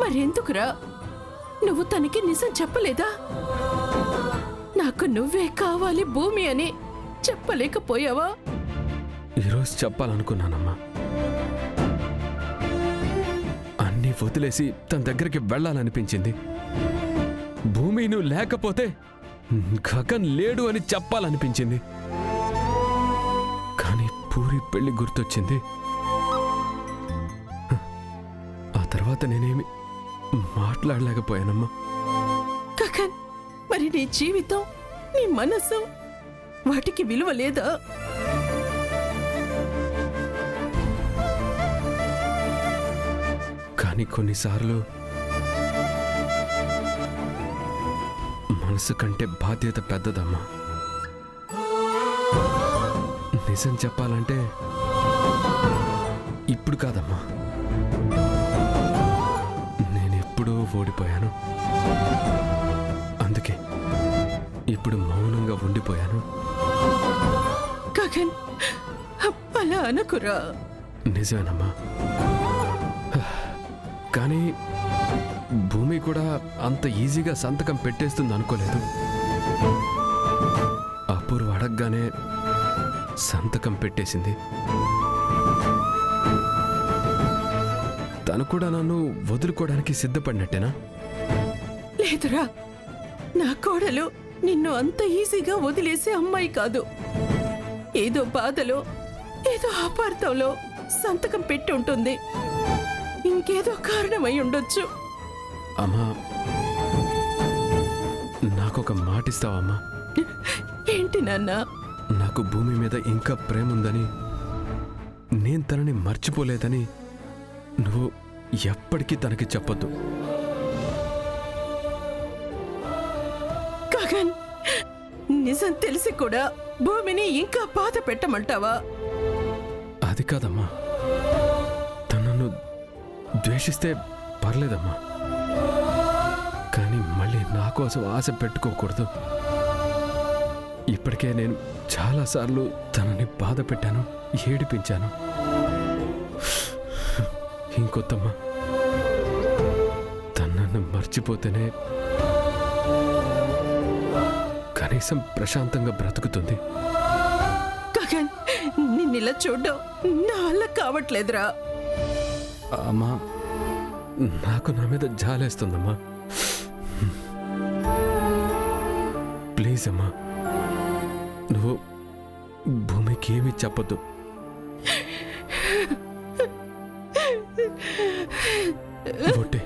మరెందుకురా నువ్వు తనకి నిజం చెప్పలేదా? నాకు నువ్వే కావాలి భూమి అని చెప్పలేకపోయావా? ఈరోజు చెప్పాలనుకున్నానమ్మా. అన్నీ వదిలేసి తన దగ్గరికి వెళ్ళాలనిపించింది. భూమి నువ్వు లేకపోతే గగన్ లేడు అని చెప్పాలనిపించింది. కానీ పూరి పెళ్లి గుర్తొచ్చింది. ఆ తర్వాత నేనేమి మాట్లాడలేకపోయానమ్మా. గగన్, మరి నీ జీవితం, నీ మనసు వాటికి విలువ లేదా? కానీ కొన్నిసార్లు మనసు కంటే బాధ్యత పెద్దదమ్మా. నిజం చెప్పాలంటే ఇప్పుడు కాదమ్మా, నేనెప్పుడూ ఓడిపోయాను. అందుకే ఇప్పుడు మౌనంగా ఉండిపోయాను. గగన్, అలా అనకురా. నిజమేనమ్మా. కానీ భూమి కూడా అంత ఈజీగా సంతకం పెట్టేస్తుంది అనుకోలేదు. అపూర్వ అడగగానే సంతకం పెట్టేసింది. తను కూడా నన్ను వదులుకోవడానికి సిద్ధపడినట్టేనా? లేదురా, నా కోడలు నిన్ను అంత ఈజీగా వదిలేసే అమ్మాయి కాదు. ఏదో బాధలో, ఏదో అపార్థంలో సంతకం పెట్టి ఉంటుంది. ఇంకేదో కారణమై ఉండొచ్చు. అమ్మా, నాకొక మాటిస్తావమ్మా? ఏంటి నాన్న? నాకు భూమి మీద ఇంకా ప్రేమ ఉందని, నేను తనని మర్చిపోలేదని నువ్వు ఎప్పటికీ తనకి చెప్పొద్దు. గగన్, నిజం తెలిసి కూడా భూమిని ఇంకా బాధ పెట్టమంటావా? అది కాదమ్మా, తనను ద్వేషిస్తే పర్లేదమ్మా, కానీ మళ్ళీ నా కోసం ఆశ పెట్టుకోకూడదు. ఇప్పటికే నేను చాలాసార్లు తనని బాధ పెట్టాను, ఏడిపించాను. ఇంకొద్దమ్మా, తనను మర్చిపోతేనే కనీసం ప్రశాంతంగా బ్రతుకుతుంది. గగన్, నిన్నిలా చూడ్డం నా వల్ల కావట్లేదురా. అమ్మా, నాకు నా మీద జాలేస్తుందమ్మా. ప్లీజ్ అమ్మా, నువ్వు భూమికి ఏమీ చెప్పొద్దు. బొట్టే,